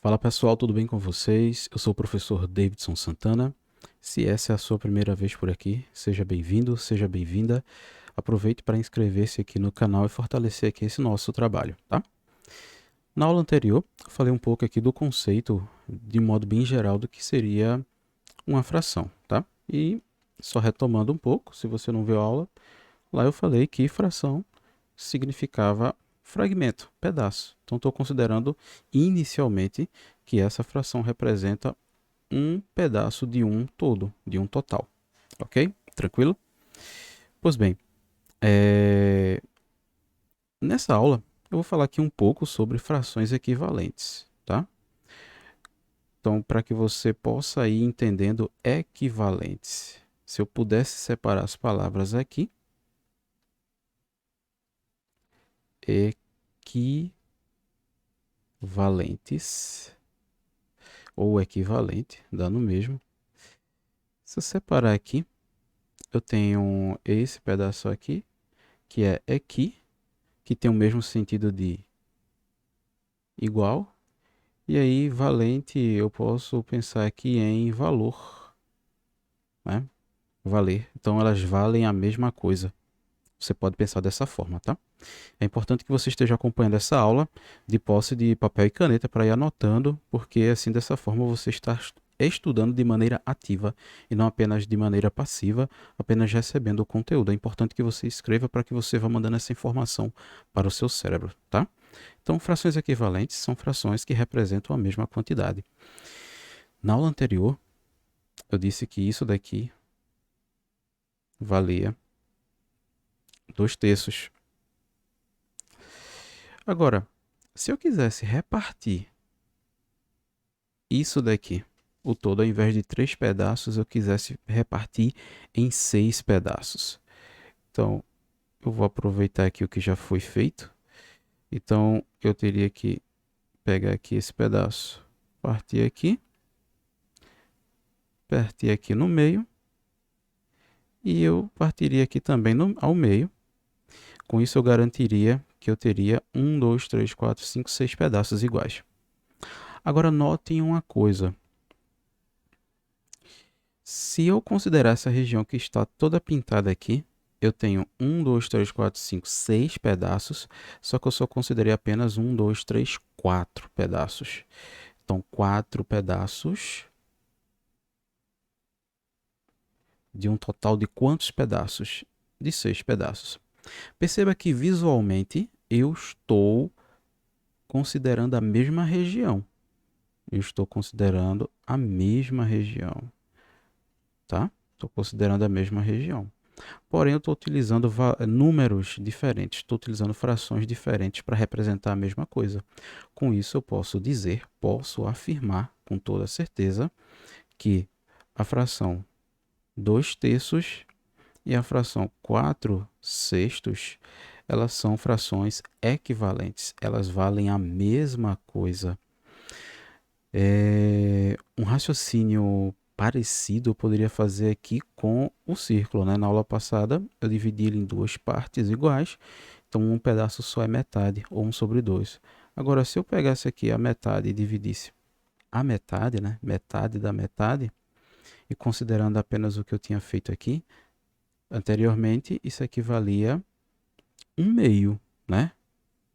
Fala pessoal, tudo bem com vocês? Eu sou o professor Davidson Santana. Se essa é a sua primeira vez por aqui, seja bem-vindo, seja bem-vinda. Aproveite para inscrever-se aqui no canal e fortalecer aqui esse nosso trabalho, tá? Na aula anterior, eu falei um pouco aqui do conceito, de modo bem geral, do que seria uma fração, tá? E só retomando um pouco, se você não viu a aula, lá eu falei que fração significava fragmento, pedaço. Então estou considerando inicialmente que essa fração representa um pedaço de um todo, de um total. Ok? Tranquilo? Pois bem, nessa aula eu vou falar aqui um pouco sobre frações equivalentes, tá? Então, para que você possa ir entendendo equivalentes. Se eu pudesse separar as palavras aqui, equivalentes ou equivalente, dá no mesmo. Se eu separar aqui, eu tenho esse pedaço aqui, que é equi, que tem o mesmo sentido de igual. E aí, valente, eu posso pensar aqui em valor, né? Valer. Então, elas valem a mesma coisa. Você pode pensar dessa forma, tá? É importante que você esteja acompanhando essa aula de posse de papel e caneta para ir anotando, porque assim, dessa forma, você está estudando de maneira ativa e não apenas de maneira passiva, apenas recebendo o conteúdo. É importante que você escreva para que você vá mandando essa informação para o seu cérebro, tá? Então, frações equivalentes são frações que representam a mesma quantidade. Na aula anterior, eu disse que isso daqui valia 2 terços. Agora, se eu quisesse repartir isso daqui, o todo, ao invés de 3 pedaços, eu quisesse repartir em 6 pedaços. Então, eu vou aproveitar aqui o que já foi feito. Então, eu teria que pegar aqui esse pedaço, partir aqui no meio, e eu partiria aqui também ao meio. Com isso, eu garantiria que eu teria 1, 2, 3, 4, 5, 6 pedaços iguais. Agora, notem uma coisa. Se eu considerar essa região que está toda pintada aqui, eu tenho 1, 2, 3, 4, 5, 6 pedaços, só que eu só considerei apenas 1, 2, 3, 4 pedaços. Então, 4 pedaços de um total de quantos pedaços? De 6 pedaços. Perceba que visualmente eu estou considerando a mesma região. Eu estou considerando a mesma região, tá? Estou considerando a mesma região. Porém, eu estou utilizando números diferentes, estou utilizando frações diferentes para representar a mesma coisa. Com isso, eu posso dizer, posso afirmar com toda certeza que a fração 2 terços e a fração 4 sextos, elas são frações equivalentes, elas valem a mesma coisa. Um raciocínio parecido eu poderia fazer aqui com o círculo, né? Na aula passada eu dividi ele em 2 partes iguais, então um pedaço só é metade, ou 1/2. Agora, se eu pegasse aqui a metade e dividisse a metade, né? Metade da metade, e considerando apenas o que eu tinha feito aqui anteriormente, isso equivalia 1/2, né?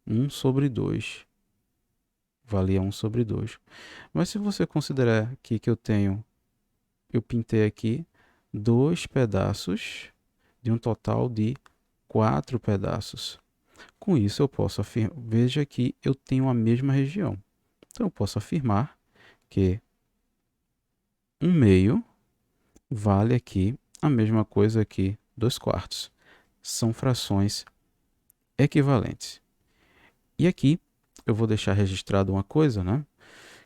1/2. Valia 1/2. Mas se você considerar aqui que eu pintei aqui 2 pedaços de um total de 4 pedaços. Com isso eu posso afirmar, veja que eu tenho a mesma região. Então eu posso afirmar que 1/2 vale aqui a mesma coisa que 2/4. São frações equivalentes. E aqui eu vou deixar registrado uma coisa, né?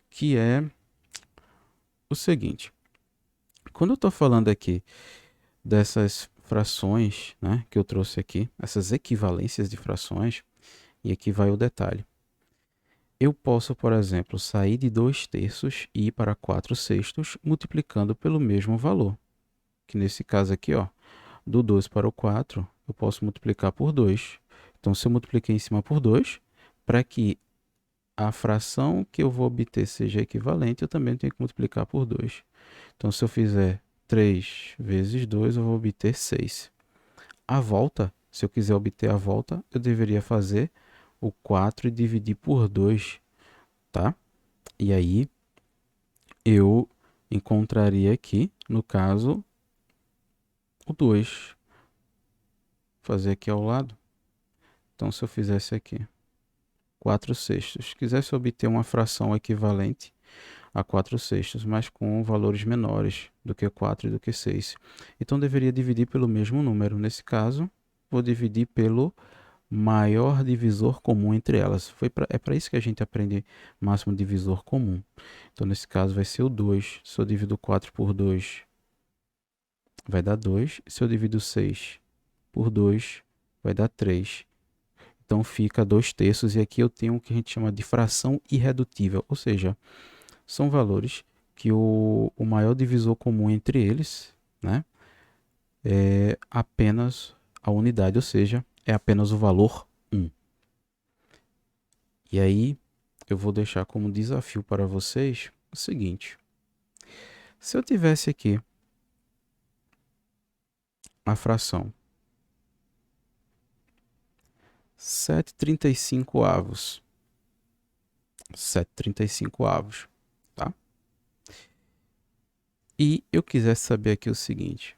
Que é o seguinte. Quando eu estou falando aqui dessas frações, né, que eu trouxe aqui, essas equivalências de frações, e aqui vai o detalhe. Eu posso, por exemplo, sair de 2 terços e ir para 4 sextos multiplicando pelo mesmo valor, que nesse caso aqui, ó, do 2 para o 4, eu posso multiplicar por 2. Então, se eu multipliquei em cima por 2, para que a fração que eu vou obter seja equivalente, eu também tenho que multiplicar por 2. Então, se eu fizer 3 vezes 2, eu vou obter 6. A volta, se eu quiser obter a volta, eu deveria fazer o 4 e dividir por 2, tá? E aí, eu encontraria aqui, no caso, o 2. Fazer aqui ao lado. Então, se eu fizesse aqui 4 sextos, quisesse obter uma fração equivalente a 4 sextos, mas com valores menores do que 4 e do que 6. Então, deveria dividir pelo mesmo número. Nesse caso, vou dividir pelo maior divisor comum entre elas. É para isso que a gente aprende máximo divisor comum. Então, nesse caso, vai ser o 2. Se eu divido 4 por 2, vai dar 2. Se eu divido 6 por 2, vai dar 3. Então, fica 2/3. E aqui eu tenho o que a gente chama de fração irredutível. Ou seja, são valores que o maior divisor comum entre eles, né, é apenas a unidade, ou seja, é apenas o valor 1. E aí, eu vou deixar como desafio para vocês o seguinte. Se eu tivesse aqui a fração 7/35, 7/35, tá? E eu quisesse saber aqui o seguinte.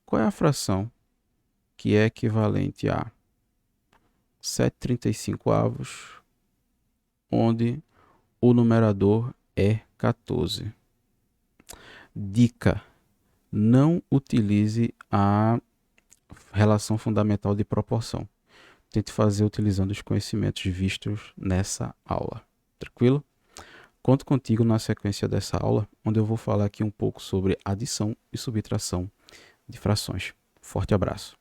Qual é a fração que é equivalente a 7/35, onde o numerador é 14? Dica: não utilize a relação fundamental de proporção. Tente fazer utilizando os conhecimentos vistos nessa aula. Tranquilo? Conto contigo na sequência dessa aula, onde eu vou falar aqui um pouco sobre adição e subtração de frações. Forte abraço.